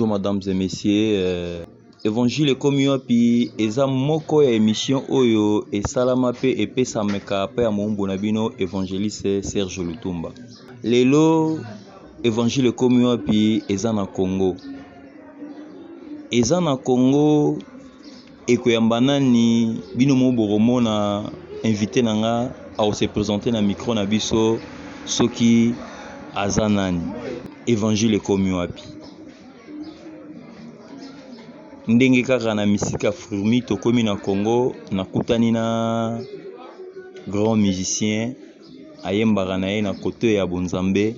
Bonjour mesdames et messieurs. Évangile komi wapi eza moko ya émission oyo esalama pe epesameka pe ya mombo na bino évangéliste Serge Lutumba. Lelo Évangile komi wapi eza na Congo. Eza na Congo ekoyamba nani bino moboromona invité nanga a se présenter na micro na biso soki aza nani. Évangile komi wapi. Ndenge kaka na misika fourmi tokomi na Congo nakutani na grand musicien ayembaka na ye na kote ya bonzambe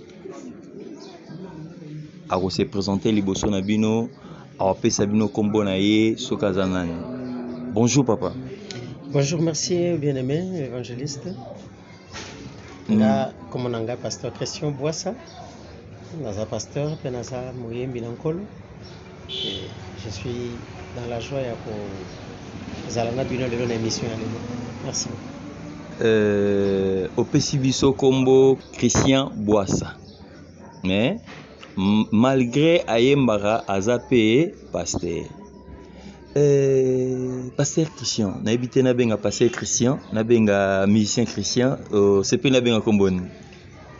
ako se présenter liboso na bino awapesa bino kombo na ye soki aza nani. Bonjour papa. Bonjour, merci bien-aimé évangéliste. Nga comme nanga pasteur Christian Boissa, naza pasteur pe naza moyembi na nkolo. Je suis dans la joie ya ko zalana bino lelo na émission ya lelo. Merci. Opesi biso kombo Christian Boissa. Mais malgré ayembara aza pe pasteur. Pasteur Christian, na habité na benga pasteur Christian, na benga musicien Christian, c'est pe na benga komboni.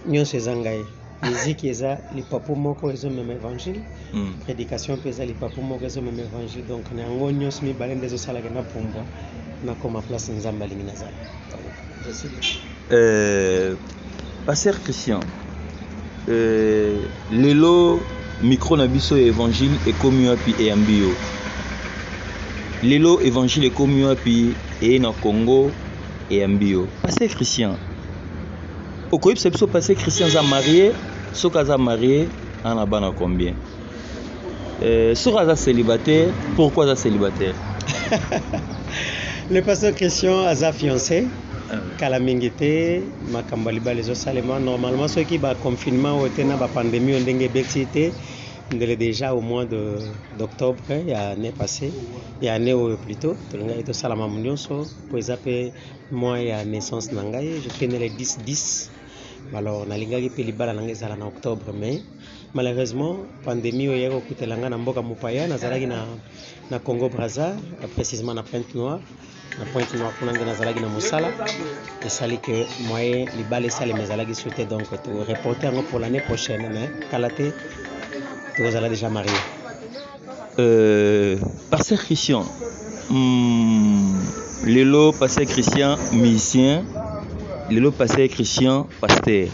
Nyonso ezangai. Musique eza lipapu moko ezo meme évangile. Prédication pe eza lipapu moko ezo meme évangile. Donc na yango nyonso mibale ndezo salaka na pombo na koma place nzamba lingi nazala. Pasteur Christian, lelo micro na biso évangile ekomi wapi eyambio. Lelo évangile ekomi wapi e na Congo eyambio. Pasteur Christian, okoyeb se biso pasteur Christian za marié, soka za marié, ana bana combien? Soka za célibataire, pourquoi za célibataire? Le pasteur Christian aza fiancé. Kala mingité makambo libala ezo salema normalement ceux qui ba confinement ou tena ba pandémie ndenge bexité ndele déjà au mois d'octobre il y a année passée il y a année plutôt tolinga eto salama munyoso po ezape mois ya naissance na ngai je suis né le 10 alors nalingaki pe libala nanga ezala na octobre mais malheureusement pandémie oyo yako kutelanga na mboka mopaya nazalaki na Congo Brazza précisément na Pointe-Noire. Na Pointe-Noire kuna nge nazalaki na mosala esali que moyen libala esali mezalaki souhaité donc to reporter yango pour l'année prochaine mais kalate tozala déjà marié. Pasteur Christian, lelo pasteur Christian musicien, lelo pasteur Christian pasteur.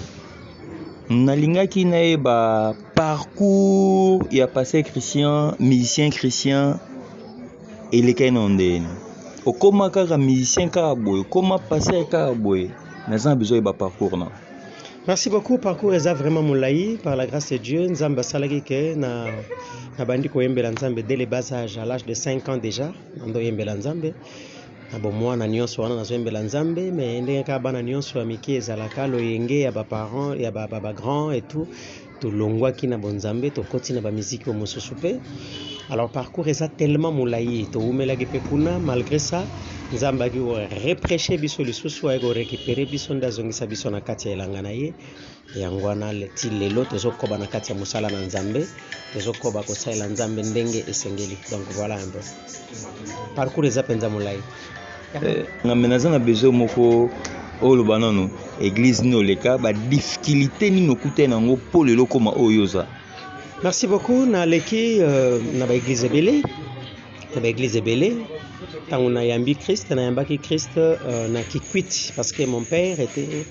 Nalingaki naeba parcours ya pasteur Christian musicien Christian elekai na ndeni. Okoma kaka musicien kaka boye, okoma pasteur kaka boye, naza besoin ba parcours na. Merci beaucoup. Parcours est vraiment moulaï par la grâce de Dieu. Nzamba salaki ke na bandi ko yembela nzambe dès le bas âge à l'âge de 5 ans déjà. Ndo yembela nzambe. Na bo mwana nyonso wana nazo yembela nzambe mais ndenge ka bana nyonso ya miki ezalaka loyenge ya ba parents ya ba grand et tout. To longwaki na bonzambe to koti na ba musique au mosusu pe. Alors parcours est tellement moulaï to umelaki pe kuna malgré ça nzamba ki reprêcher biso lisusu ay go récupérer biso ndazongisa biso na kati ya elanga na ye yango wana lelo tozokoba na kati ya musala na nzambe tozokoba ko saila nzambe ndenge esengeli donc voilà un peu parcours est penza moulaï. Ngamenaza na besoin moko olo banano église no leka ba difficulté ni nokute nango po lelo koma oyoza. Merci beaucoup na leki na ba église belé na ba église belé tant na yambi Christ na yambaki Christ na Kikwit parce que mon père était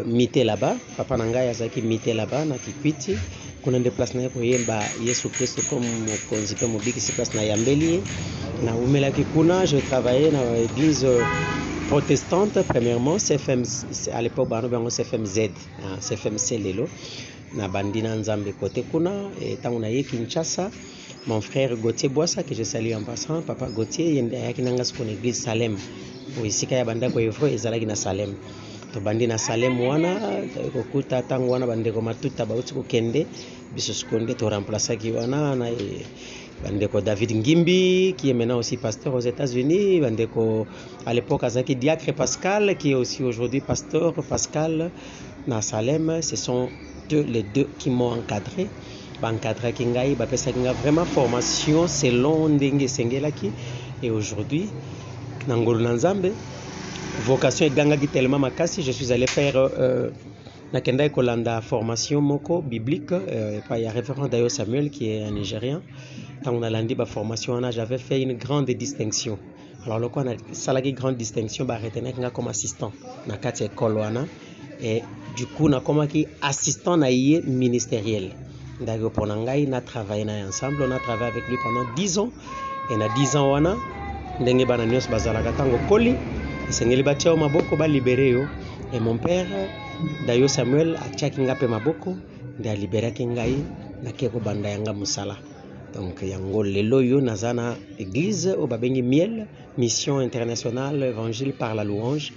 mité là-bas papa nanga yazaki mité là-bas na Kikwit kuna nde place na ko yemba Yesu Christ comme mokonzi pe mobiki si place na yambeli na umelaki kuna je travaillais dans l'église protestante premièrement CFM à l'époque bano bango CFMZ CFMC lelo na bandina nzambe côté kuna et tant na ye Kinshasa mon frère Gauthier Boissa que je salue en passant papa Gauthier yende ayaki nanga son église Salem o isika ya banda ko evro ezalaki na Salem to bandina Salem wana kokuta tango wana bandeko matuta bauti ko kende biso seconde to remplacer ki wana na bandeko David Ngimbi qui est maintenant aussi pasteur aux États-Unis bandeko à l'époque azaki diacre Pascal qui est aussi aujourd'hui pasteur Pascal na Salem. Ce sont les deux qui m'ont encadré bancadraki ngai bapesaki ngai vraiment formation selon ndenge esengelaki. Et aujourd'hui na ngolu na Nzambe vocation egangaki tellement makasi, je suis allé faire nakenda kolanda formation moko biblique il y a révérend Dayo Samuel qui est un Nigérien. Tant on a landé ma formation, j'avais fait une grande distinction. Alors le quoi on a salagi grande distinction bah retenir comme assistant na kati école wana. Et du coup na comme qui assistant na yé ministériel. D'ailleurs pour nangai na travaillé na ensemble, on a travaillé avec lui pendant 10 ans. Et na 10 ans wana ndenge bana nyos bazala katango koli sengeli batia maboko ba libéré yo. Et mon père Dayo Samuel a tchaki ngape maboko nda libéré kingai na keko banda yanga musala. Donc yango lelo yo nazana église au babengi miel mission internationale évangile par la louange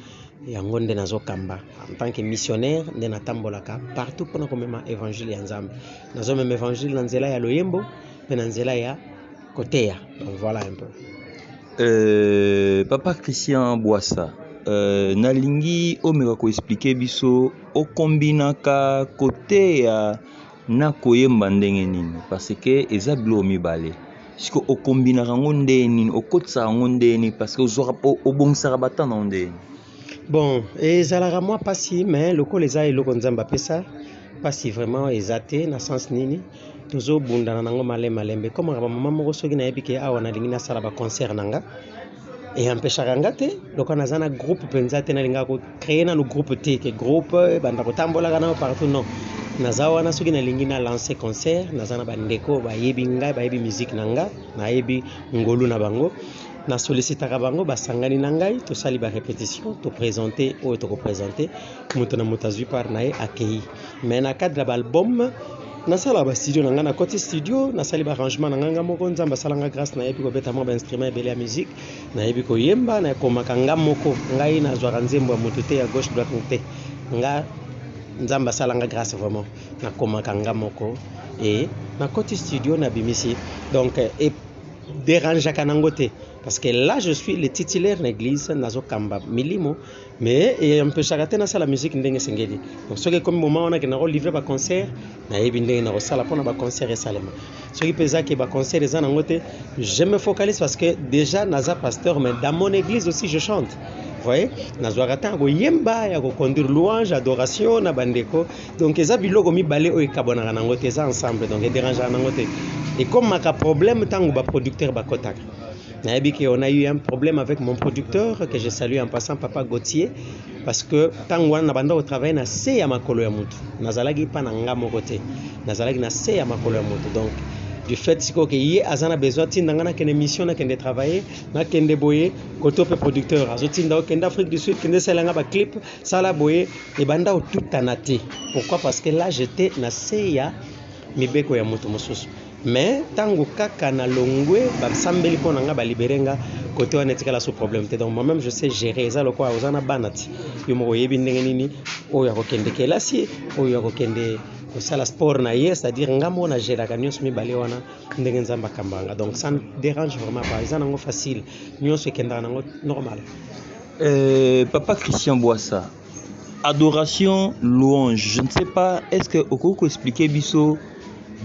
yango nde nazo kamba en tant que missionnaire nde natambolaka partout pour komema évangile ya Nzambe nazo même évangile na nzela ya loyembo pe na nzela ya koteya. Donc voilà un peu Papa Christian Boissa nalingi omeka ko expliquer biso o kombinaka koteya na koyemba ndenge nini parce que eza bilo mibale siko okombinaka ngo ndenge nini okotisa ngo ndenge nini parce que obongisaka batana ndenge bon ezalaka moi pasi mais lokola eza eloko Nzambe apesa pasi vraiment eza te na sens nini tozobundana nango malembe comme mama moko soki nayebi ke awa nalingi nasala ba concert nanga et empêchaka nga te lokola naza na groupe mpenza te nalingaka kocréer nano groupe te ke groupe banda kotambolaka nao partout non naza wana soki nalingi na lancer concert naza na bandeko bayebi ngai bayebi musique na nga nayebi ngolu na bango na sollicitaka bango basangani na ngai tosali ba répétition to présenter oyo tokoprésenter moto na moto azwi par naye accueilli mais na cadre ya baalbum nasala ba studio na nga na côté studio nasali ba arrangement na nga moko Nzambe asalanga grâce nayebi kobeta mwa ba instrument ebele ya musique nayebi koyemba na komaka nga moko ngai nazwaka nzembo ya moto te ya gauche droite te nga Nzambe asalanga grâce vraiment na komaka nga moko et na côté studio na bimisi donc et dérange kanango te parce que là je suis le titulaire de l'église nazo kamba milimo mais et un peu chakate na sala musique ndenge sengeli donc ce que comme moment on a que na livrer ba concert na yebi ndenge na sala pona ba concert et salema ce qui pesa que ba concert eza nangote je me focalise parce que déjà naza pasteur mais dans mon église aussi je chante. Vous voyez, nazwaka tango yemba ya ko conduire louange adoration na bandeko donc eza biloko mibale o ekabona nango te eza ensemble donc dérange nango te et comme maka problème tango ba producteur ba kotaka nayebi que on a eu un problème avec mon producteur que je salue en passant Papa Gauthier parce que tango wana banda au travail na se ya makolo ya mutu nazalaki pa na nga moko te nazalaki na se ya makolo ya mutu donc du fait que yé azana besoin tinda ngana kende mission na kende travailler na kende boyer koto pe producteur azotinda kende Afrique du Sud kende selanga ba clip sala boyer et banda tout tanate. Pourquoi? Parce que là j'étais na seya mibeko ya moto mosusu mais tango kaka na longwe ba sambeli pona nga ba liberenga côté wana etikala sous problème te donc moi même je sais gérer ça lokwa ozana banati yo mo yebi ndenge nini oyo akokende kelasi oyo akokende osala sport na ye c'est-à-dire ngamo na gérer ka nyonso mibale wana ndenge Nzamba kambanga donc ça ne dérange vraiment pas ça nango facile nyonso ekenda nango normal. Papa Christian Boissa, adoration louange, je ne sais pas est-ce que okoko expliquer biso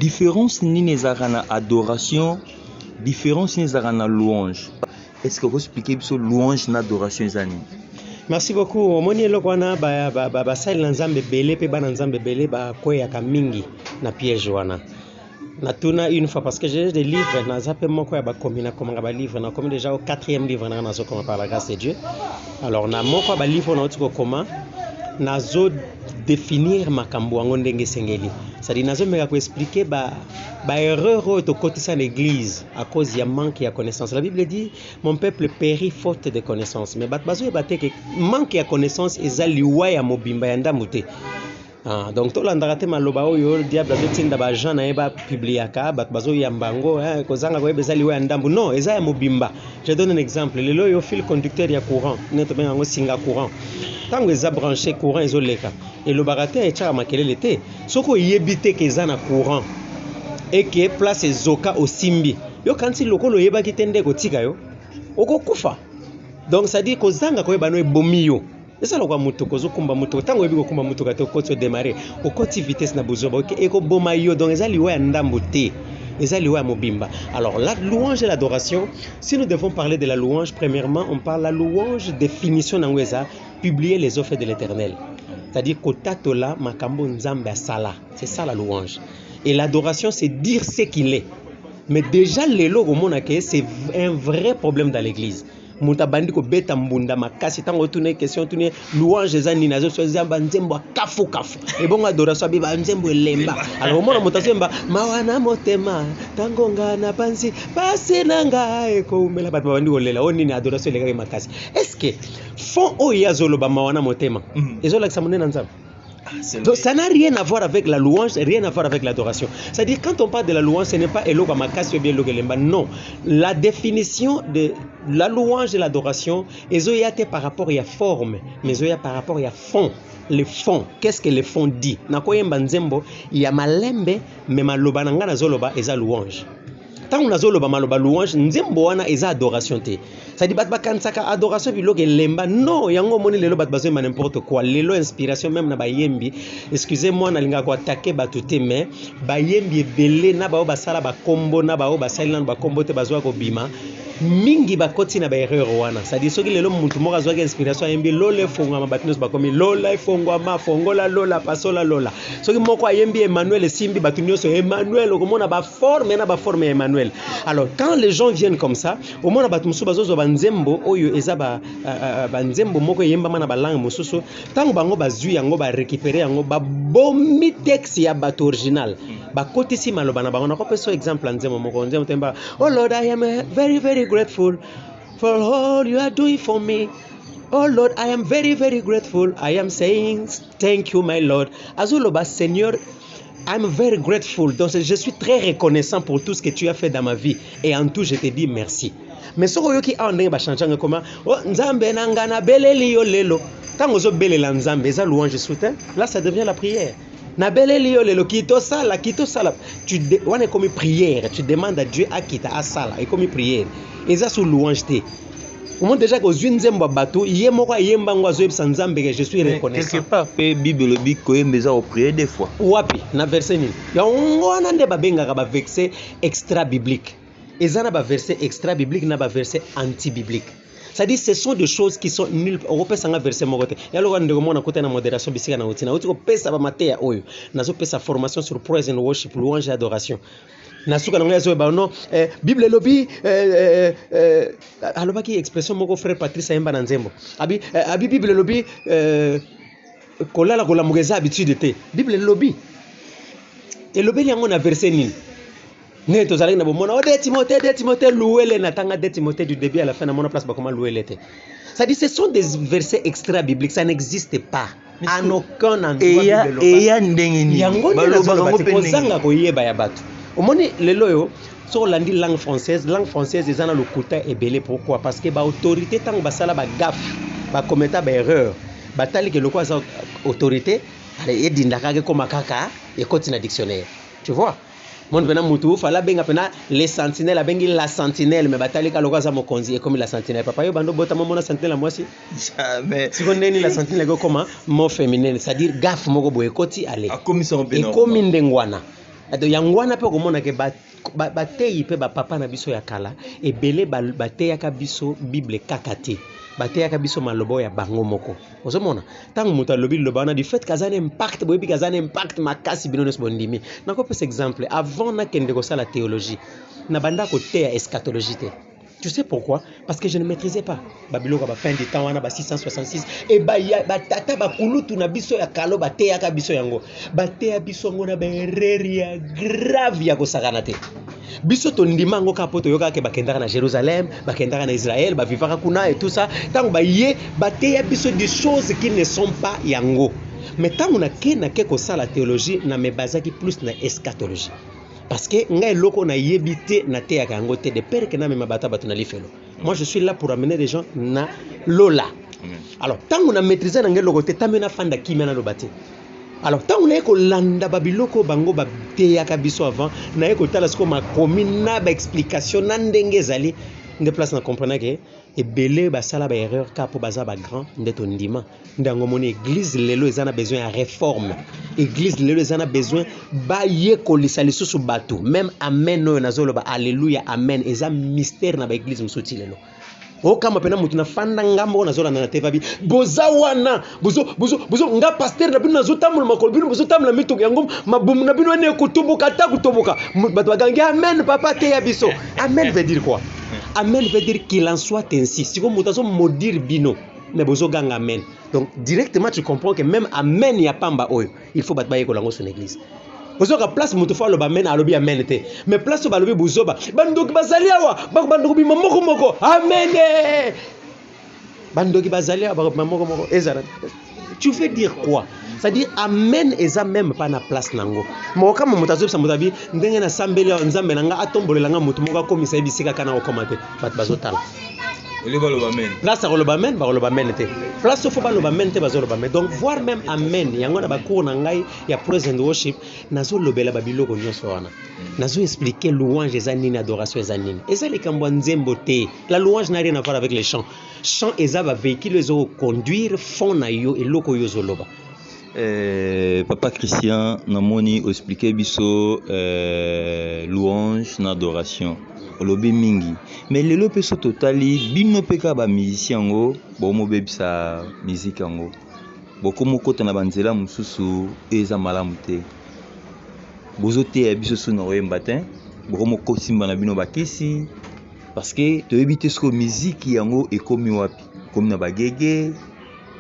différence ni ezaka na adoration différence ni ezaka na louange est-ce que vous expliquer biso louange na adoration ezani? Merci beaucoup. Omoni eloko wana ba sali na Nzambe belé pe bana Nzambe belé ba koyaka mingi na piège wana. Na tuna une fois parce que j'ai des livres na zape moko ya ba komina komanga ba livre na komi déjà au 4e livre na nazo koma par la grâce de Dieu. Alors na moko ba livre na otiko koma nazo définir makambo yango ndenge sengeli. C'est-à-dire nazo meka ko expliquer ba erreur to kotisa l'église à cause ya manque ya connaissance. La Bible dit mon peuple périt faute de connaissance. Mais bat bazo ebate ke manque ya connaissance ezali wa ya mobimba ya ndamute. Ah, donc to landaka te maloba oyo diable azotinda ba gens na yeba publiaka bat bazo yambango kozanga ko ebezali wa ya ndambu non eza ya mobimba. Je donne un exemple lelo yo fil conducteur ya courant neto benga ngo singa courant tango eza branché courant ezoleka et le baraté etchaka makelele te soko yebite ke eza na courant et que place ezoka osimbi yo kanti lokolo yebaki te nde kotika yo okokufa donc ça dit kozanga ko ebano ebomi yo eza lokwa moto kozokumba moto ntango oyebi kokumba moto kate okoti odémarrer okoti vitesse na bozoba ekoboma yo donc eza liwa ya ndambo te eza liwa ya mobimba. Alors la louange et l'adoration, si nous devons parler de la louange, premièrement on parle la louange définition nango eza publier les offres de l'Éternel, c'est-à-dire kotatola makambo nzambe asala, c'est ça la louange. Et l'adoration c'est dire ce qu'il est. Mais déjà lelo komona ke c'est un vrai problème dans l'église. Muta bandi ko beta mbunda makasi tango tune question tune louange eza ni nazo choisir banzembo kafu kafu et bon adoration bi banzembo lemba. Alors mona mutasemba mawana motema tango ngana pansi pase nanga eko umela bat bandi ko lela oni ni adoration le makasi. Est-ce que fond o yazolo ba mawana motema ezola ksamone nzambe? Donc ça n'a rien à voir avec la louange, rien à voir avec l'adoration. C'est-à-dire quand on parle de la louange, ce n'est pas Eloga Makasi ou bien Eloga Lemba. Non. La définition de la louange et l'adoration, ezoyate par rapport à la forme, mais ezoya par rapport à la fond. Le fond, qu'est-ce que le fond dit? Nakoyemba nzembo, il y a malembe, mais maloba nanga zoloba eza louange. Tant on a zoloba maloba louange, nzembo wana eza adoration te. Ça dit bat bakansaka adoration biloge lemba. Non, yango moni lelo bat bazo ma n'importe quoi. Lelo inspiration même na bayembi. Excusez-moi na linga ko attaquer batute mais bayembi ebele na bao basala ba kombo na bao basala na ba kombo te bazwa ko bima. Mingi bakoti na ba erreur wana. Ça dit soki lelo muntu moko azwa inspiration ayembi lola fonga mabatnos bakomi lola fonga ma fongola lola pasola lola. Soki moko ayembi Emmanuel simbi batunyoso Emmanuel okomona ba forme na ba forme Emmanuel. Alors quand les gens viennent comme ça, au moins batumusu bazozo banzembo oyo eza ba banzembo moko yemba mana ba langue mosusu tango bango bazui yango ba récupérer yango ba bomi texte ya bato original ba côté si maloba na bango na ko peso exemple nzembo moko nzembo temba oh Lord I am very very grateful for all you are doing for me. Oh Lord, I am very, very grateful. I am saying thank you, my Lord. Azuloba, Seigneur, I'm very grateful. Donc, je suis très reconnaissant pour tout ce que tu as fait dans ma vie. Et en tout, je te dis merci. Mais ce qui a un changement comment oh nzambe nangana beleli yo lelo. Quand on zo belela nzambe, ça louange soutien. Là, ça devient la prière. Na beleli yo lelo kito sala. Tu on est comme prière. Tu demandes à Dieu à kita à sala. Et comme prière. Et ça sous louange te. Au moins déjà que Zunzemba bateau, je suis reconnaissant. Quelque part, la Bible dit que vous priez des fois. Wapi, na verset ni. Ya on ande babenga ba verset extra biblique. Ezana ba verset extra biblique na ba verset anti biblique. C'est-à-dire ce sont des choses qui sont nulles. On peut s'en verser mogote. Ya lo ngande komona kote na modération bisika na utina. Uti ko pesa ba mateya oyo. Nazo pesa formation sur praise and worship, louange et adoration. Nasuka nango yazo ba non Bible lobi aloba ki expression moko frère Patrice Ayemba na nzembo abi Bible lobi kolala kolamugeza habitude te Bible lobi elobeli yango na verset nini ne tozalaki na bomona o de Timothée louele na tanga de Timothée du début à la fin na mona place ba comment louele te. Ça dit ce sont des versets extra bibliques, ça n'existe pas en aucun endroit biblique. Et ya ndengeni yango baloba ko sanga ko yeba ya bato. Au moins, les loyaux, sur la langue française, ils ont le quota est belé. Pourquoi? Parce que l'autorité, tant que basala ba gaffe, ba commettre ba erreur, ba tali que le quoi ça autorité, allez et d'indaka comme kaka et continue le dictionnaire. Tu vois? Mon venant mutu, fala benga pena les sentinelles, bengi la sentinelle, mais batali ka le quoi ça mo konzi et comme la sentinelle. Papa yo bando bota mon sentinelle moi si. Jamais. Si on est ni la sentinelle go comment mot féminin, c'est-à-dire gaffe mo go boye koti allez. A commission et comme ndengwana. Ado yangwana pe komona ke bateyi pe ba papa na biso ya kala ebele bateya ka biso Bible kakate bateya ka biso malobo ya bango moko ozomona tango muta lobi loba na du fait kazana impact boyebi kazana impact makasi binonos bondimi nako pesa exemple avant na kende ko sala théologie na banda ko teya eschatologie te. Tu sais pourquoi? Parce que je ne maîtrisais pas. Babylone ba fin du temps wana ba 666 et ba tata ba kulutu na biso ya kalo ba teya ka biso yango. Ba teya biso ngona ba erreria grave ya ko sakana te. Biso to ndima ngo ka poto yoka ke ba kendaka na Jérusalem, ba kendaka na Israël, ba vivaka kuna et tout ça. Tant ba yé ba teya biso des choses qui ne sont pas yango. Mais tant on a ke ko sala théologie na me bazaki plus na eschatologie. Parce que ngai loko na yebite na te yakangote de père que na mema bata batuna lifelo. Moi je suis là pour amener des gens na lola. Alors tant on a maîtrisé na ngai loko te tamena fanda kimia na lobate. Alors tant on a ko landa babiloko bango ba te yakabiso avant na eko tala sko ma komina ba explication na ndenge zali de place na comprendre que ebele basala ba erreur ka po baza ba grand ndeto ndima ndango moni église lelo ezana besoin ya réforme église lelo ezana besoin ba yekolisa lisusu bato même amen oyo nazoloba alléluia amen eza mystère na ba église musuti lelo okama pena mutu na fanda ngambo nazola na tevabi boza wana bozo nga pasteur na bino nazotamula makolo bino bozo tamula mituko yango mabumu na bino ene kutubuka ta kutubuka bato bagangi amen papa te ya biso amen veut dire quoi amen veut dire qu'il en soit ainsi si comme mutu azo maudire bino mais bozo ganga amen donc directement tu comprends que même amen ya pamba oyo il faut bato bayeko lango son église bozoka place mutu fa loba amen alobi amen te mais place so balobi bozoba bandoki bazali awa bandoki bima moko amen bandoki bazali awa moko ezara tu veux dire quoi c'est-à-dire amen eza même pas na place nango moka mutu azobisa mutu abi ndenge na sambeli nzambe nanga atombolela nga mutu moko akomisa ebisika kana okoma te bato bazotala place akoloba amen bakoloba amen te place ofo baloba amen te bazoloba amen donc voir même amen yango na bacours na ngai ya praise and worship nazolobela babiloko nyonso wana nazo expliquer louange eza nini adoration eza nini eza likambo ya nzembo te la louange n'a rien à voir avec les chants chant eza ba véhicule ezo conduire fond na yo eloko yo zoloba. Papa Christian namoni expliquer biso louange na adoration olobi mingi mais lelo peso totali bino peka ba musicien ngo bomo bebisa musique ngo bokomo kota na banzela mususu eza malamu te bozote ya biso so na oyemba te bokomo kosimba na bino bakisi parce que toyebi te sko musique yango ekomi wapi komi na bagege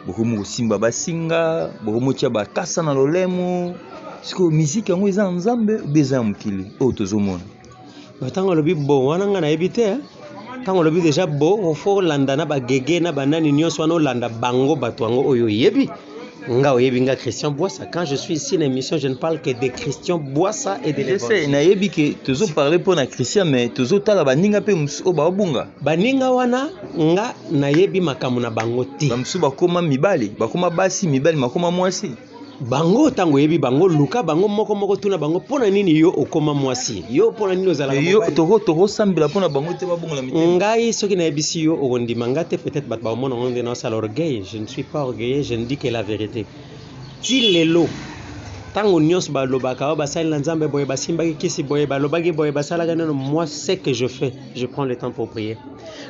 bokomo kosimba basinga bokomo tia bakasa na lolemo sko musique yango eza nzambe beza mukili o tozomona batango lobi bo wana nga na ebite tango lobi déjà bo fo landa na bagege na banani nyonso wana landa bango bato yango oyo yebi nga oyebi nga Christian Boissa quand je suis ici dans l'émission je ne parle que de Christian Boissa et de l'évangile. Je sais na yebi que tozo parler pour na Christian mais tozo tala baninga pe muso ba bunga baninga wana nga na yebi makamu na bango ti bamsu bakoma mibali bakoma basi mibali makoma mwasi bango tango yebi bango luka bango moko tuna bango pona nini yo okoma mwasi yo pona nini ozala yo toko sambela pona bango te babongola mitema ngai soki na yebisi yo okondima nga te peut-être bat ba mona ngonde na sala orgueil je ne suis pas orgueilleux je ne dis que la vérité ti lelo tango nyos ba lobaka ba sala nzambe boye basimbaki kisi boye ba lobaki boye basala ganano moi c'est que je fais je prends le temps pour prier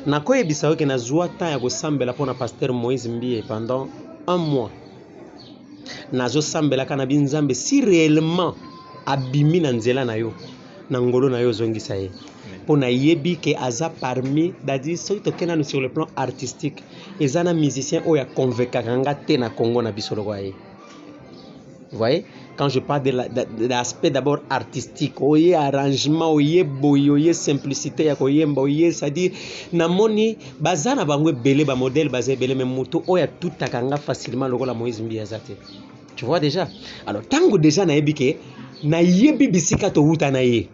na ko yebisa ke na zwa temps ya ko sambela pona pasteur Moïse Mbie pendant un mois nazo sambela kana binzambe si réellement abimi na nzela na yo na ngolo na yo zongisa ye pona yebi ke aza parmi dadi soki tokena sur le plan artistique ezana musicien oya convaincre nga te na Congo na biso loko ye. Vous voyez, quand je parle de l'aspect d'abord artistique, oye arrangement, oye boy, oye simplicité, ya koyemba, oye, c'est-à-dire namoni bazana bangwe belé ba modèle bazé belé mais moto oya tout takanga facilement loko la Moïse Mbia zate. Tu vois déjà. Alors tango déjà na yebike na yebi bisika to huta na ye.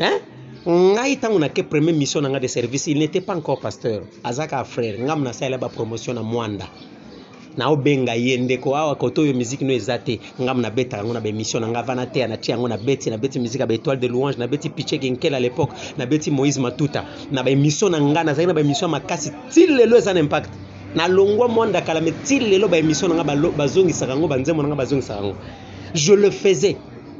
Hein? Ngai tango na ke première mission nga de service, il n'était pas encore pasteur. Azaka frère, ngam na sala ba promotion na Mwanda. Na obenga yende ko awa koto yo musique no ezate ngam na beta ngona be mission nga vana te na tia ngona beti musique ba étoile de louange na beti Piché Genkel à l'époque na beti Moïse Matuta na ba mission nga na zaki na ba mission makasi til lelo eza impact na longwa Mwanda kala me til lelo ba mission nga bazongisa ngo banzemo nga bazongisa ngo je le faisais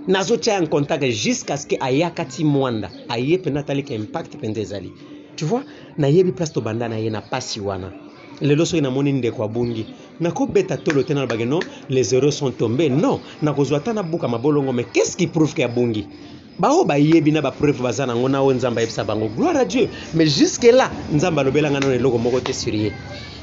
nazo tia en contact jusqu'à ce que ayakati Mwanda aye pena tali que impact pendezali tu vois na yebi place to banda na ye na pasi wana lelo so ina moni ndeko abungi nako beta tolo tena bageno les euros sont tombés non nako zwata na buka mabolongo mais qu'est-ce qui prouve que abungi bao ba yebi na ba preuve bazana ngona o nzamba yebisa bango gloire à Dieu mais jusque là nzamba lobela ngana na loko moko te sérieux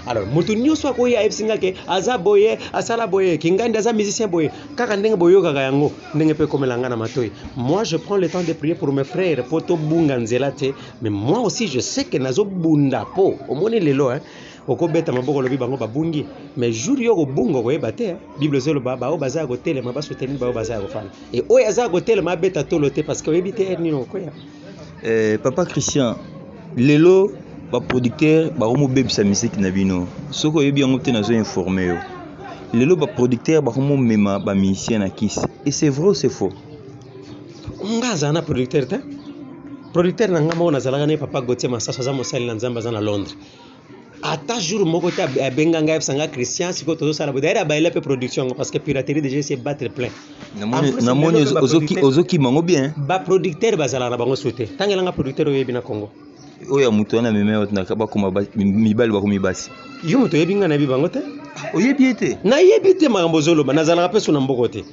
alors mutu nyoswa ko ya yebsinga ke aza boye asala boye kingandi aza musicien boye kaka ndenge boyo kaka yango ndenge pe komelanga na matoyi moi je prends le temps de prier pour mes frères poto bunga nzela te mais moi aussi je sais que nazo bunda po omoni lelo hein okobeta maboko lobi bango babungi mais jour yo ko bungo ko ebate bible zelo baba o baza ko tele mabaso tenini ba o baza ko fana et o yaza ko tele mabeta tolo te parce que ebite ernino ko ya papa Christian lelo ba producteur ba ko mo bebisa musique na bino soko yebi yango te nazo informer yo lelo ba producteur ba ko mo mema ba musicien na kisi et c'est vrai ou c'est faux ngaza na producteur na ngama ona zalaka ne papa Gauthier Masasa za mosali na nzamba za na Londres ata jour moko te abenga ngai sanga Christian siko tozo sala d'ailleurs ba pe production parce que piraterie déjà c'est battre plein namoni ozoki mango bien ba producteur bazala na bango souté tangela nga producteur oyebi na Congo oya muto na meme otna ba kuma mibali ba kuma basi yo muto yebi nga na bi bango te oyebi ete na yebi te makambo zoloba nazala pe suna mboko te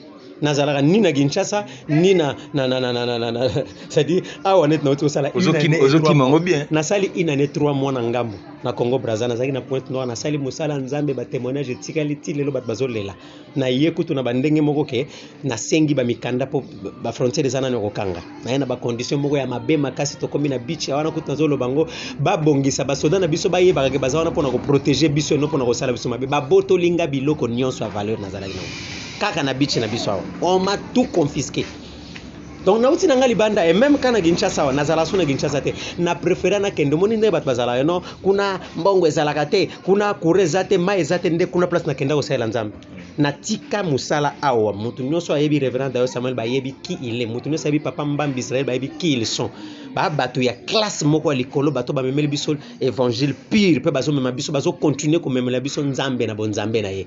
nazalaka ni na Kinshasa ni na c'est-à-dire awa net na oto sala ozoki mango bien nasali inane 3 mois na ngambo na Congo Brazza nazaki na Pointe Noire nasali musala nzambe ba témoignage tikali ti lelo bat bazolela na yekutu na bandenge moko ke na sengi ba mikanda po ba frontière ezana ne kokanga na na ba condition moko ya mabe makasi to komi na beach awana kutu nazolo bango ba bongisa ba soda na biso ba yeba ke bazawana pona ko protéger biso no pona ko sala biso mabe ba boto linga biloko nyonso a valeur nazalaki na kaka na bichi na biso awa on m'a tout confisqué donc na uti nanga libanda et même kana Kinshasa wa nazala suna Kinshasa te na préférer na kende moni nde bat bazala no kuna mbongo ezalaka te kuna kureza te mai ezate nde kuna place na kenda ko sala nzambe na tika musala awa mutu nyonso ayebi révérend Dayo Samuel ba yebi qui il est mutu nyonso ayebi papa Mbambi Israël ba yebi qui ils sont ba bato ya classe moko likolo bato ba memeli biso évangile pire pe bazo mema biso bazo continuer ko memela biso nzambe na bonzambe na ye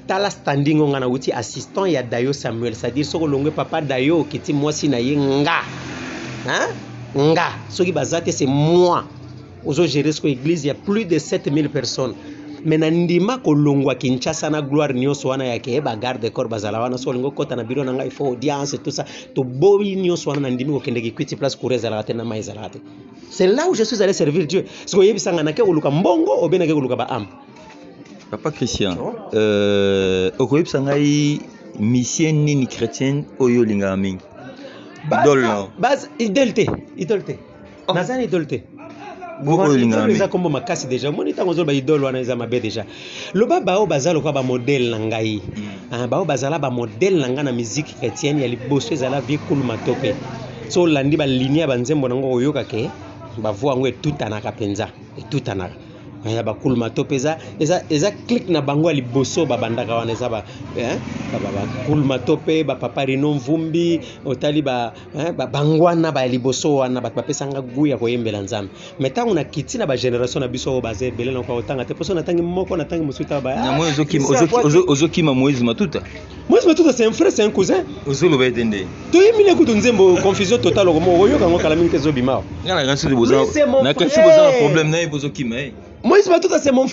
tala standing on ngana uti assistant ya Dayo Samuel c'est-à-dire soko longwe papa Dayo kiti mwasi na ye nga soki bazate c'est moi ozo gérer ce église il y a plus de 7000 personnes mais na ndima ko longwa Kinshasa na gloire nyonso wana yake ba garde corps bazala wana so lingo kota na biro na ngai fo audience tout ça to boyi nyonso wana na ndimi ko kende ki kwiti place kureza la tena mai zalate c'est là où je suis allé servir Dieu parce que yebisanga na ke kuluka mbongo obena ke kuluka ba am Papa Christian okoyebisa ngai mission nini chrétienne oyo linga mingi base idolte nazani idolte Ils comme makasi déjà moni tango zo ba idole wana eza mabe déjà lo baba o bazalo kwa ba modèle na ngai ba o bazala ba modèle na nga na musique chrétienne ya liboso ezala vie cool matope so landi ba linia ba nzembo nango oyoka ke ba voix ngo etutanaka penza etutanaka ya ba cool matope eza click na bango ya liboso ba bandaka wana eza ba cool matope ba papa Rino Mvumbi otali ba bangwana ba liboso wana ba pesanga guya ko yembela nzambe metango na kiti na ba génération na biso baze belé na ko tanga te poso na tangi moko na tangi musuta ba na moi ozokima Moïse Matuta c'est un frère c'est un cousin ozolo ba etende to yimile kutu nzembo confusion totale ko mo yoka ngo kala mingi te zo bimao na kasi boza problème na ozokima Moïse Matuta c'est mon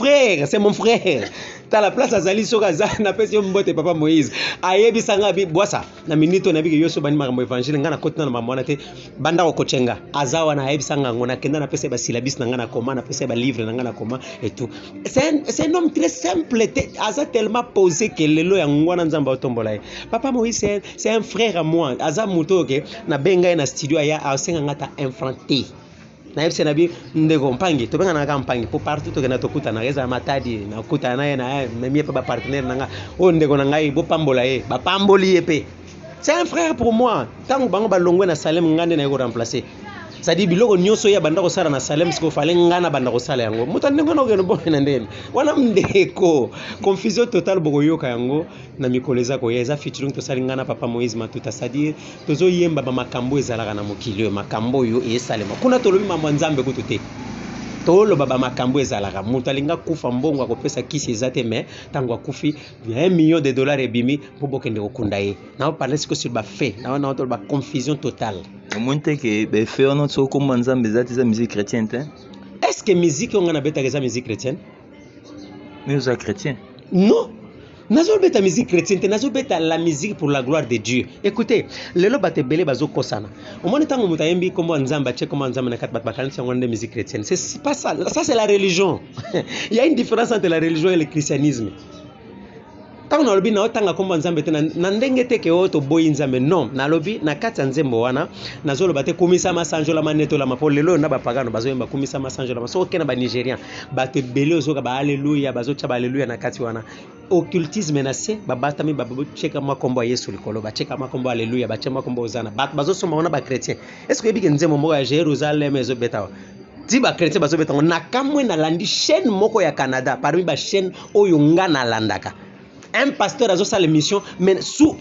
frère t'as la place azali soka za na pesi yo mbote papa Moïse ayebi sanga bi boisa na minito na bi yoso bani makambo évangile ngana kotna na mamona te banda ko kochenga azawa na ayebi sanga ngona kenda na pesi ba syllabus na ngana koma na pesi ba livre na ngana koma et tout c'est un homme très simple aza tellement posé que lelo ya ngwana nzamba otombola papa Moïse c'est un frère à moi aza muto ke na benga na studio ya asenga ngata infanté na yebse na bi ndeko mpangi to benga na ka mpangi po partout to kena to kuta na reza matadi na kuta na ye na memi pa ba partenaire na nga o ndeko na ngai bo pambola ye ba pamboli ye pe c'est un frère pour moi tango bango ba longwe na Salem ngande na yeko remplacer ça dit biloko nyonso ya banda ko sala na Salem siko fale ngana banda ko sala yango mutande ngono ngeno bo na ndeni wana ndeko confusion totale boko yoka yango na mikoleza ko yeza featuring to sala ngana papa Moïse Matuta ça dit tozo yemba ba makambo ezalaka na mokili makambo yo esalema kuna tolobi mambo nzambe kutote tolo baba makambo ezalaka mutalinga kufa mbongo akopesa kisi ezate mais tango akufi $1 million ebimi po bokende kokunda ye na parler siko sur ba fait na wana to ba confusion totale monte que be fait on so comme nzambe ezate za musique chrétienne est-ce que musique on a beta za musique chrétienne mais aux chrétiens non nazo beta musique chrétienne nazo beta la musique pour la gloire de Dieu écoutez lelo bate belé bazo kosana au moins tango mutayembi comme nzamba che comme nzamba na kat bat bakani sango de musique chrétienne c'est pas ça c'est la religion il y a une différence entre la religion et le christianisme tango na lobi na otanga komba nzambe te na ndenge te ke oto boyi nzambe non na lobi na kati nzembo wana nazo loba te komisa masanjo la maneto la mapo lelo na ba pagano bazo yemba komisa masanjo la maso okena ba nigérian ba te belé ozoka ba alléluia bazo cha ba alléluia na kati wana occultisme menacé babata mi babo cheka makombo Yesu likolo ba cheka makombo alléluia ba cheka makombo ozana bazo soma wana ba chrétien est-ce que yebike nzembo moko ya Jérusalem ezo betawa Diba chrétien bazo betawa na kamwe na landi chaîne moko ya Canada parmi ba chaîne oyo ngana landaka un pasteur a sa l'émission mais sous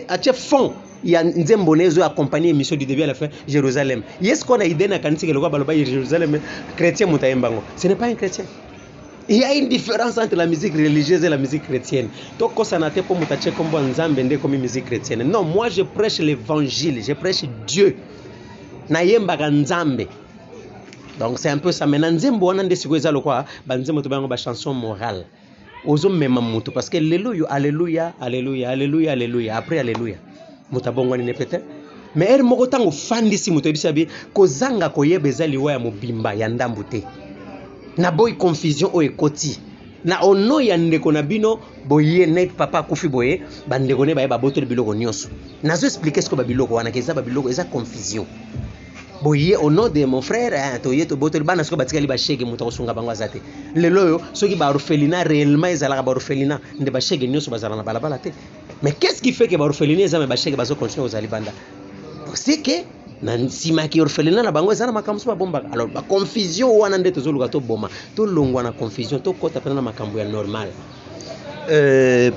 à fond il y a nzembo nezo accompagner émission du début à la fin Jérusalem. Est-ce qu'on a idée na kanisi ke lokwa baloba Jérusalem chrétien mutayembango. Ce n'est pas un chrétien. Il y a une différence entre la musique religieuse et la musique chrétienne. Donc, quand ça n'a pas pour m'attacher comme une musique chrétienne. Non, moi je prêche l'évangile, je prêche Dieu. Nayemba Nzambe. Donc, c'est un peu ça. Maintenant, Nzembo, on a des choses à quoi, Nzembo, tu as une chanson morale. Ozo mema mutu parce que alléluia, alléluia, alléluia, alléluia, alléluia. Après alléluia. Mutabongo ni nepete. Mais elle moko tango fandi si muto bisabi ko zanga ko yebeza liwa ya mobimba ya ndambu te. Na boy confusion o ekoti. Na ono ya ndeko na bino boye net papa kufi boye bandeko ne ba boto biloko nyonso. Nazo expliquer ce que ba biloko wana keza ba biloko eza confusion. Boye au nom de mon frère to yeto boto bana ce que batika li ba shege muto ko sunga bango azate. Lelo yo soki ba orphelinat réellement ezala ba orphelinat nde ba shege nyonso bazala na balabala te. Mais qu'est-ce qui fait que ba orphelinat ezama ba shege bazo continuer aux alibanda? C'est que na nsima ki orphelinat na bango ezana makambo ba bomba. Alors ba confusion wana nde to zoluka to boma. To longwa na confusion to kota pena na makambo ya normal.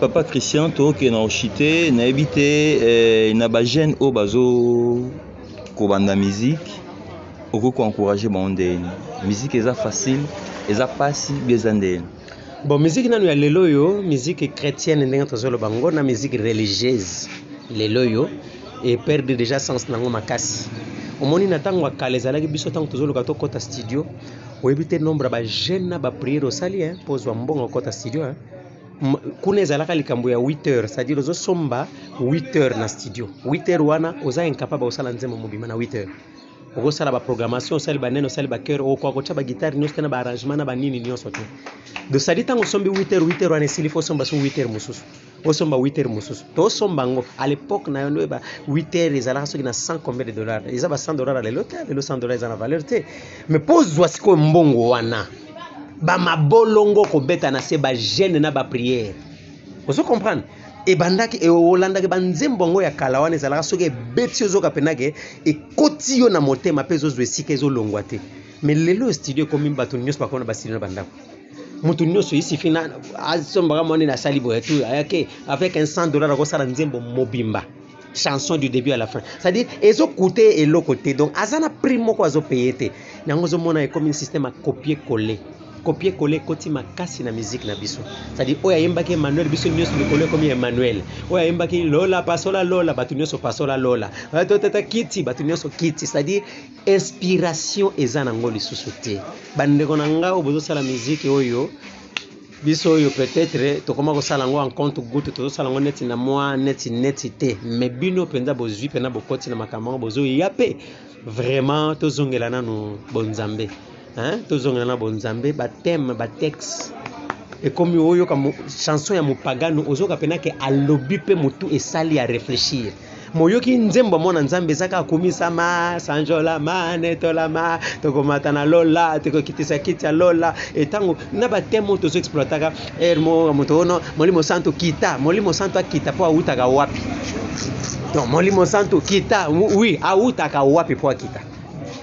Papa Christian to ke na ochité na éviter na ba jeune o bazo ko banda musique oko ko encourager bande musique eza facile eza pasi bezandene. Bon, musique nanu ya lelo yo, musique chrétienne ndenge tozolo bango na musique religieuse lelo yo et perdre déjà sens nango makasi. Omoni na tango akale ezalaki biso tango tozoluka to kota studio oyebi te nombre ba jeune ba prière osali pozwa mbongo kota studio kuna ezalaka likambo ya 8h, c'est-à-dire ozo somba 8h na studio 8h wana oza incapable osala nzembo mobima na 8h. Oko sala ba programmation osali ba neno osali ba cœur oko akocha ba guitare nyonso na ba arrangement na ba nini nyonso te. Do sali tango sombi 8h wana esili fo somba so 8h mususu. Osomba 8h mususu. To somba ngo à l'époque na yondo ba 8h ezalaka soki na 100 combien de dollars. Eza ba 100 dollars lelo te, lelo 100 dollars eza na valeur te. Mais pozwa siko mbongo wana. Ba mabolongo ko beta na se ba jeune na ba prière. Vous comprenez? Et bandaki e Hollanda ke banzembo ngo ya kalawane ezalaka soki beti ozoka penake e koti yo na motema pezo zo esika ezo longwa te. Mais lelo studio comme bato nyonso bakona ba studio na bandako. Mutu nyonso isi fina asombaka moni na sali boye tout ayake avec un 100 dollars ko sala nzembo mobimba. Chanson du début à la fin. C'est-à-dire ezo coûter et l'autre côté. Donc azana prix moko azo payer te. Nango zo mona comme un système à copier-coller. Copier-coller koti makasi na musique na biso. C'est-à-dire oya yembaki Emmanuel biso nyonso likolo comme Emmanuel. Oya yembaki Lola pasola Lola batu nyonso pasola Lola. Tata kiti batu nyonso kiti. C'est-à-dire inspiration eza nango lisusu te. Bandeko na nga obozo sala musique oyo biso oyo peut-être to koma ko sala ngo en compte goutte to sala ngo neti na moi neti te. Mais bino penza bozwi pena bokoti na makambo bozo yape. Vraiment to zongela nanu bonzambe. Tozongela na bonzambe ba thème ba texte et comme oyo comme chanson ya mupagano ozoka pena ke alobi pe mutu esali à réfléchir moyoki nzembo mona nzambe zaka akomisa ma sanjola manetola ma tokomata na lola tekokitisa kiti ya lola etango na ba thème tozo exploitaka ermo motono molimo santo kita molimo santo akita po autaka wapi non molimo santo kita oui autaka wapi po akita.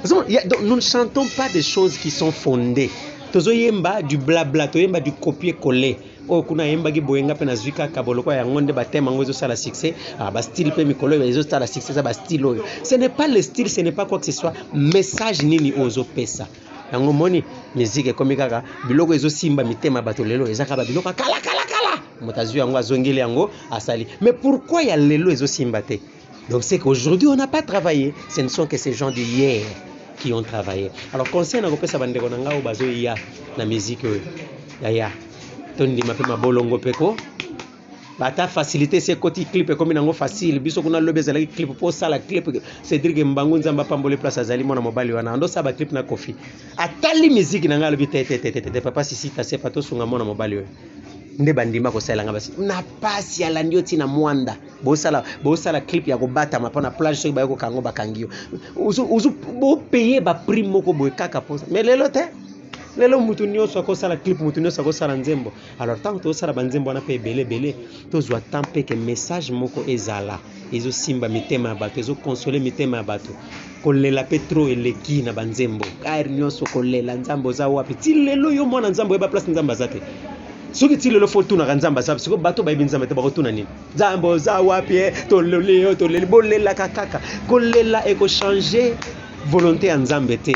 Donc, nous ne chantons pas des choses qui sont fondées. Tozo yemba du blabla, to yemba du copier-coller. Oh, kuna yemba ki boyenga pe na zwika kaboloko ya ngonde ba thème ngo zo sala succès, ba style pe mikolo ya zo sala succès za ba style oyo. Ce n'est pas le style, ce n'est pas quoi que ce soit, message nini ozo pesa. Yango moni musique comme kaka biloko ezo simba mitema bato lelo ezaka ba biloko kala. Motazu yango azongeli yango asali. Mais pourquoi ya lelo ezo simba te? Donc c'est qu'aujourd'hui on n'a pas travaillé, ce ne sont que ces gens d'hier qui ont travaillé. Alors conseil na kopesa bandeko na nga o bazo ya na musique ya tondi mape mabolongo peko bata facilité c'est côté clip comme nango facile biso kuna lobe zala clip pour ça la clip c'est dire que mbangu nzamba pambole place azali mona mobali wana ndo sa ba clip na kofi atali musique na nga lobi tete papa sisi ta sepa to sunga mona mobali we nde bandima ko sala nga basi na pasi ala ndio tina mwanda bo sala clip ya ko bata mapana plage so ba ko kango bakangio uzu bo payer ba prix moko boy kaka posa mais lelo mutu nyonso ko sala clip mutu nyonso ko sala nzembo alors tant to sala banzembo na pe belé to zwa tampe que message moko ezala ezo simba mitema bato ezo consoler mitema bato kolela petro eleki na banzembo car nyonso kolela nzambo za wapi ti lelo yo mona nzambo eba place nzamba zate soki ti lelo fo tuna nzamba sapi siko bato ba ibinzamba te ba ko tuna nini nzambo za wapi to bolela kakaka kolela e ko changer volonté ya nzambe te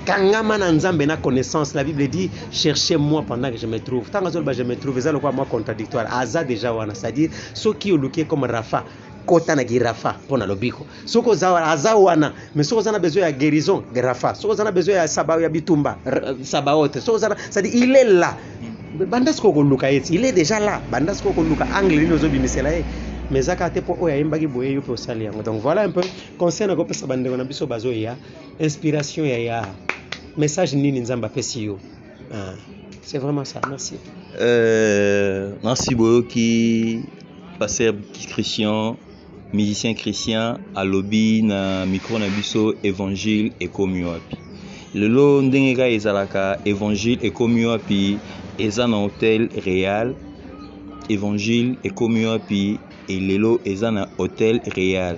kangama na nzambe na connaissance. La Bible dit cherchez-moi pendant que je me trouve. Tant que je me trouve, ça le quoi moi contradictoire. Aza déjà wana, c'est-à-dire ceux qui ont looké comme Rafa. Kota na girafa pona lobiko soko za wana mais soko za na besoin ya guérison girafa soko za na besoin ya sabao ya bitumba sabaote soko za c'est-à-dire il est là bandas ko luka yeti il est déjà là bandas ko luka angle ni ozo bimisela ye mais zaka te po oya imbagi boye yo po sali yango. Donc voilà un peu conseil na ko pesa bande na biso bazo ya inspiration ya message nini nzamba pesi yo. C'est vraiment ça. Merci. Merci Boyoki, pasteur Christian, musicien Christian, à lobby na micro na biso évangile et communion api. Lelo ndenge ka ezalaka évangile et communion api eza na hôtel Réal, évangile et communion api et lelo eza na hôtel Réal.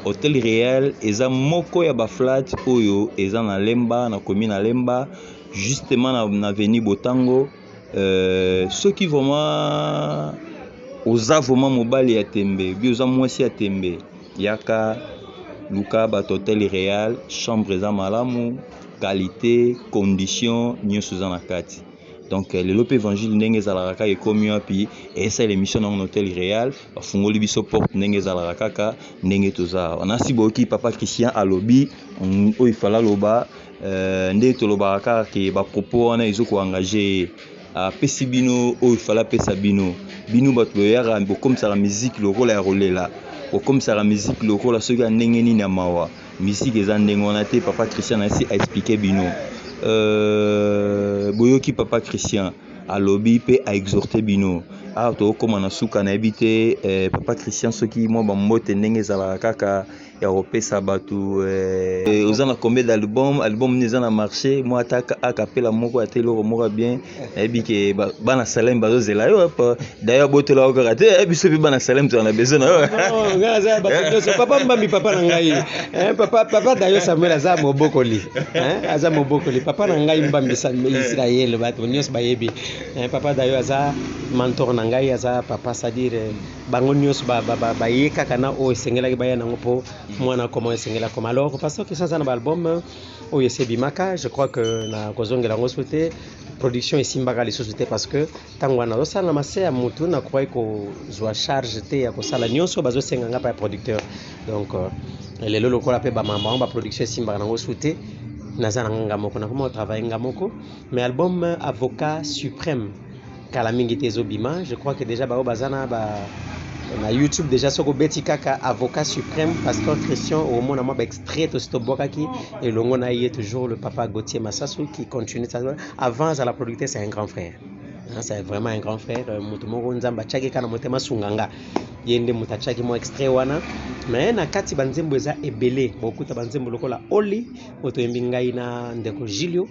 Hôtel Réal eza moko ya ba flat oyo eza na Lemba na commune na Lemba justement na avenue Botango. Ceux qui vraiment oza vraiment mobile ya tembe bi oza mwasi ya tembe yaka luka ba hôtel Réal, chambre eza malamu, qualité, condition nyonso za na kati. Donc le lope évangile ndenge ezalaka e communion puis et ça l'émission dans hôtel Réal bafungoli biso porte ndenge ezalaka kaka ndenge toza. On a si boki papa Christian à lobby o ifala loba ndenge to loba kaka ke ba propos wana ezoko engager a pesi bino o ifala pesa bino bato yara comme ça la musique lokola ya rolela comme ça la musique lokola soki ndenge nini na mawa musique eza ndenge wana te papa Christian ainsi a expliqué bino boyoki papa Christian a lobby pe a exhorté bino a to comme na suka na ebité papa Christian soki mo ba mbote ndenge ezala kaka ya opesa batu ozana combien d'albums neza na marché moi ataka acapella moko atelo moko bien ebike bana Salem bazozela yo d'ailleurs botela ko kate biso bi bana Salem tu na besoin yo non ngaza bato papa mbambi papa na ngai papa d'ailleurs Samuel aza mobokoli aza mobokoli papa na ngai mbambi Israël bato nyos bayebi papa d'ailleurs aza mentor na ngai aza papa c'est-à-dire bango nyos ba yeka kana o sengela ki baya nango po mwana comment esengela comme alors parce que ça na album o yese bimaka je crois que na kozongela ngo souhaiter production et simbaka les sociétés parce que tango na osala mase ya mutu na crois ko zwa charge te ya kosala nyonso bazo senga nga pa producteur donc lelo lokola pe ba mama ba production simbaka nango souhaiter naza na ngamoko na comment travailler ngamoko mais album avocat suprême kala mingi tezo bima je crois que déjà ba bazana ba na YouTube déjà soko beti kaka avocat suprême pasteur Christian au monde moi extrait to stobokaki et longo na yé toujours le papa Gauthier Massassou qui continue ça avant à la producteur c'est un grand frère c'est vraiment un grand frère mutumoko nzamba chaki kana motema sunganga yende mutachaki mo extrait wana mais na kati banzembo eza ebele bokuta banzembo lokola oli oto embingai na ndeko Julio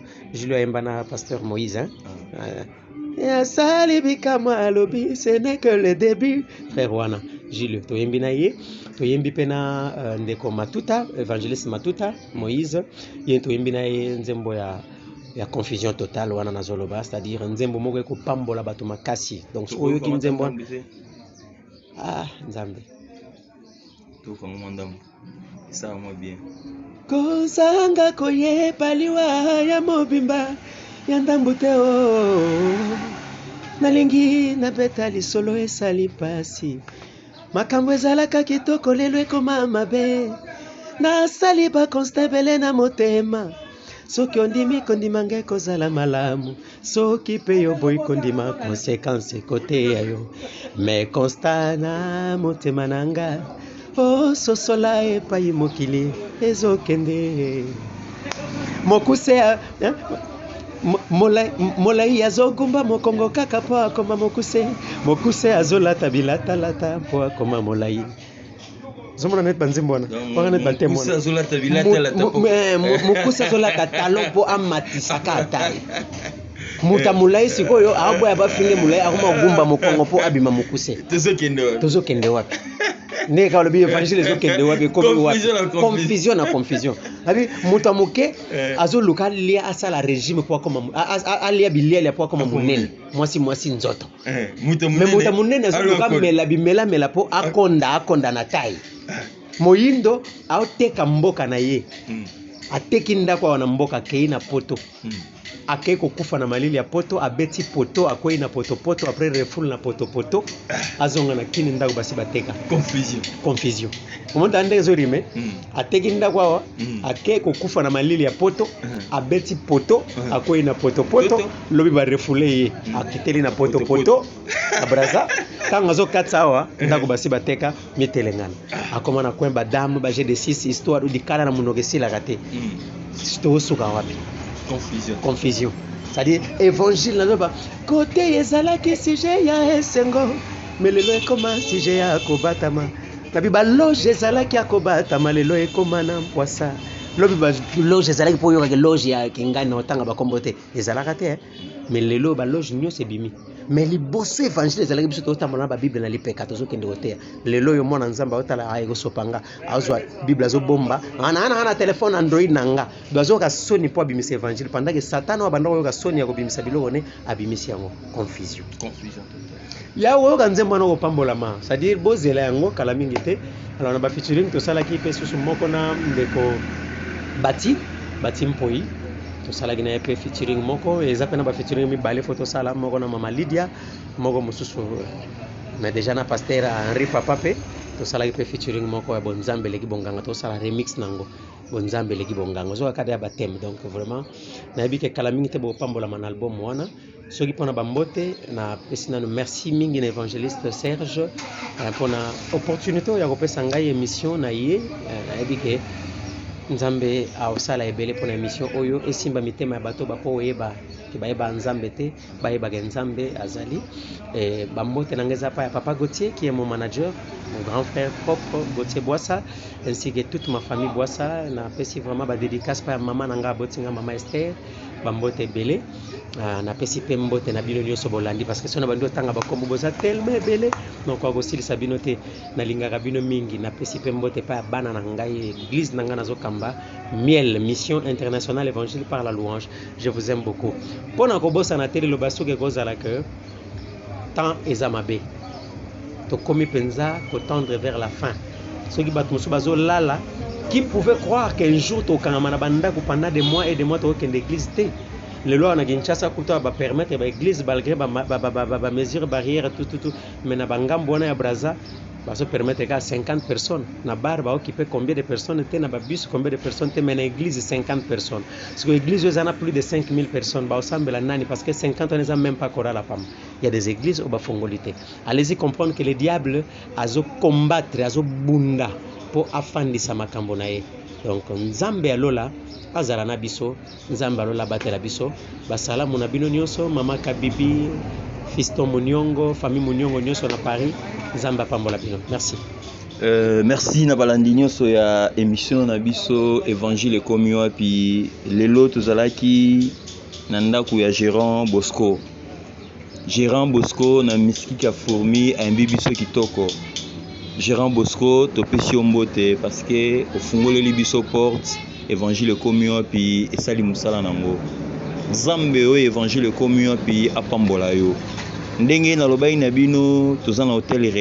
ayemba na pasteur Moïse ya salibika malobi ce n'est que le début frère wana Julio to yembi na ye to yembi pena ndeko Matuta évangéliste Matuta Moïse ye to yembi na ye nzembo ya confusion totale wana na zoloba c'est-à-dire nzembo moko ko pambola bato makasi donc oyo ki nzembo nzambe to ko mondam ça moi bien kozanga koyepaliwa ya mobimba ya ndambu te nalingi nabeta lisolo esali pasi makambo ezalaka kitoko lelo ekoma mabe nasali bakonstabele na motema soki ondimi kondima ngai kozala malamu soki pe yo boyi kondima konsekanse kote ya yo me konsta na motema na nga sosola epai mokili ezokende mokuse molai azogumba mokongo kaka po akoma mokuse azolata bilatalata po akoma molai zomona net banzembo wana wana net baltemona mokuse azolata bilatalata po mokuse azolata talo po amatisaka atai muta mulai sikoyo aboya bafinge mulai akoma gumba mokongo po abima mokuse tozokende wapi ne ka lobi évangile ezokende wapi confusion abi muta moke azoluka lia asala régime po akoma alia bilia po akoma munene mwasi nzoto muta munene azoluka mela po akonda na tai moyindo aoteka mboka na ye ateki ndako wana mboka akei na poto akei kokufa na malili ya poto abeti poto akwei na poto après refoule na poto azonga na kini ndako basi bateka confusion omonta ndenge zo rime ateki ndako awa akei kokufa na malili ya poto abeti poto akwei na poto lobi ba refoule ye akiteli na poto na braza tango zo katsa awa ndako basi bateka mitelengana akoma na kwemba damu ba G6 histoire du kala na munokesi la raté sto suka wapi confusion c'est-à-dire évangile na loba côté ezalaki sujet ya esengo mais lelo ekoma sujet ya kobatama na biba loge ezalaki ya kobatama lelo ekoma na mpwasa lobi ba loge ezalaki po yoka loge ya kingani na otanga bakombote ezalaka te mais lelo ba loge nyonso ebimi mais liboso évangile ezalaki biso totambola na babible na lipeka tozokende koteya lelo yo mwana nzambe aotala ayekosopanga azwa bible azobomba ana telefone android na nga bazoyoka soni mpo abimisa évangile pendant que satan abanda koyoka soni ya kobimisa biloko ne abimisi yango confusion ya oyoka nzembo wana kopambolama c'est-à-dire bozela yango kala mingi te alors na bafeaturing tosalaki mpe susu moko na ndeko bati mpoi tosalaki na ye mpe featuring moko eza mpe na bafeaturing mibale fo tosala moko na mama Lydia moko mosusu mais déjà na pasteur Henri Papa mpe tosalaki mpe featuring moko ya bonzambe eleki bonganga tosala remix nango bonzambe eleki bonganga ozoka kade ya bateme donc vraiment nayebi ke kala mingi te bopambolama na album wana soki mpona bambote na pesi nano merci mingi na évangéliste Serge mpona opportunité ya kopesa ngai émission na ye nayebi ke nzambe aosala ebele mpona émission oyo esimba mitema ya bato bapo oyeba ke bayeba nzambe te bayeba ke nzambe azali bambote na ngeza pa ya papa Gauthier qui est mon manager mon grand frère propre Gauthier Boissa ainsi que toute ma famille Boissa na pesi vraiment ba dédicace pa ya mama nanga botinga mama Esther bambote ebele na pesi pe mbote na bino nyonso bolandi parce que sona bandi otanga bakombo boza tellement ebele donc akosilisa bino te nalingaka bino mingi na pesi pe mbote pa ya bana na ngai église na ngai nazokamba miel mission internationale évangile par la louange je vous aime beaucoup mpona kobosana te lelo basoki ekozala ke temps eza mabe tokomi mpenza kotendre vers la fin soki bato mosusu bazolala qui pouvait croire qu'un jour tokangama na bandako pendant des mois et des mois tokende église te lelo wana Kinshasa kuta ba permettre ba église malgré ba mesure barrière tout mais na bangambo wana ya Braza baso permettre ka 50 personnes na bar ba occuper combien de personnes te na ba bus combien de personnes te mais na église 50 personnes parce que église ils en a plus de 5000 personnes ba osambela nani parce que 50 on n'est même pas chorale la femme il y a des églises au ba fongolité allez-y comprendre que le diable azo combattre azo bunda pour afandisa makambo na ye donc nzambe alola azala na biso nzambe alola batela biso basalamu na bino nyonso mama Kabibi fiston Muniongo famille Muniongo nyonso na Paris nzambe apambola bino merci merci na balandi nyonso ya émission na biso évangile ekomi wapi lelo tozalaki na ndako ya Gérant Bosco na miskiki ya fourmi ayembi biso kitoko Gérant Bosco topesi yo mbote parce que ofungoleli biso porte évangile ekomi wapi esali musala nango nzambe oyo évangile ekomi wapi apambola yo ndenge nalobaki na bino toza na Hôtel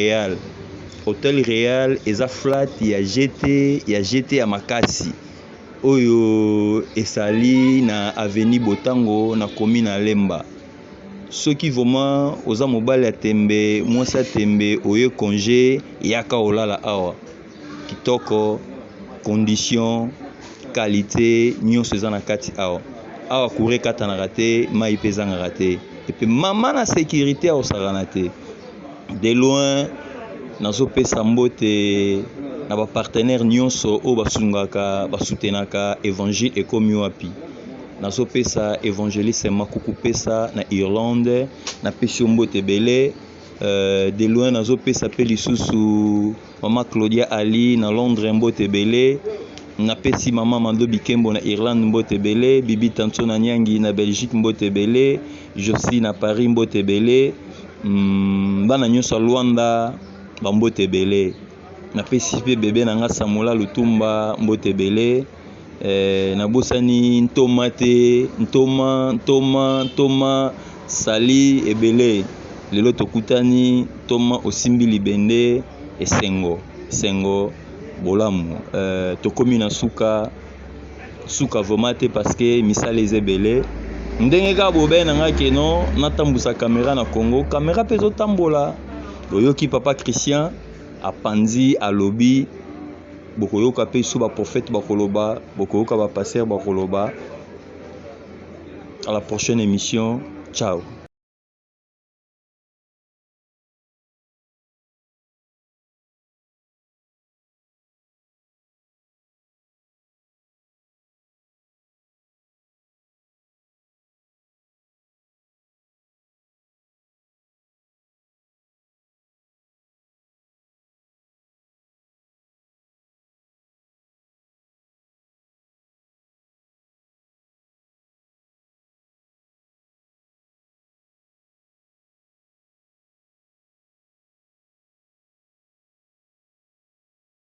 Réal eza flat ya GT ya makasi oyo esali na avenue Botango na commune na Lemba soki vraiment oza mobali ya tembe mwasi ya tembe oye congé yaka olala awa kitoko condition qualité nyonso eza na kati awa couré katanaka te mai mpe ezangaka te epe mama na sécurité aosakana te de loin nazopesa mbote na bapartenaire nyonso oyo basutenaka évangile ekomi wapi nazopesa évangéliste Makuku pesa na Irlande na pesi mbote ebele de loin nazopesa pe lisusu mama Claudia Ali na Londres mbote ebele na pesi mama Mando Bikembo na Irlande mbote ebele Bibi Tanso na Nyangi na Belgique mbote ebele Josie na Paris mbote ebele bana nyonso Luanda bambote ebele na pesi pe bebe na nga Samola Lutumba mbote ebele nabosani ntoma sali ebele lelo tokutani ntoma osimbi libende esengo bolamu tokomi na suka suka vraiment te parce que misala eza ebele ndenge kaka bobe nanga keno natambusa caméra na Congo caméra mpe ezotambola boyoki papa Christian apanzi alobi bokoyoka mpe so baprophète bakoloba bokoyoka bapasteur bakoloba. À la prochaine émission, ciao.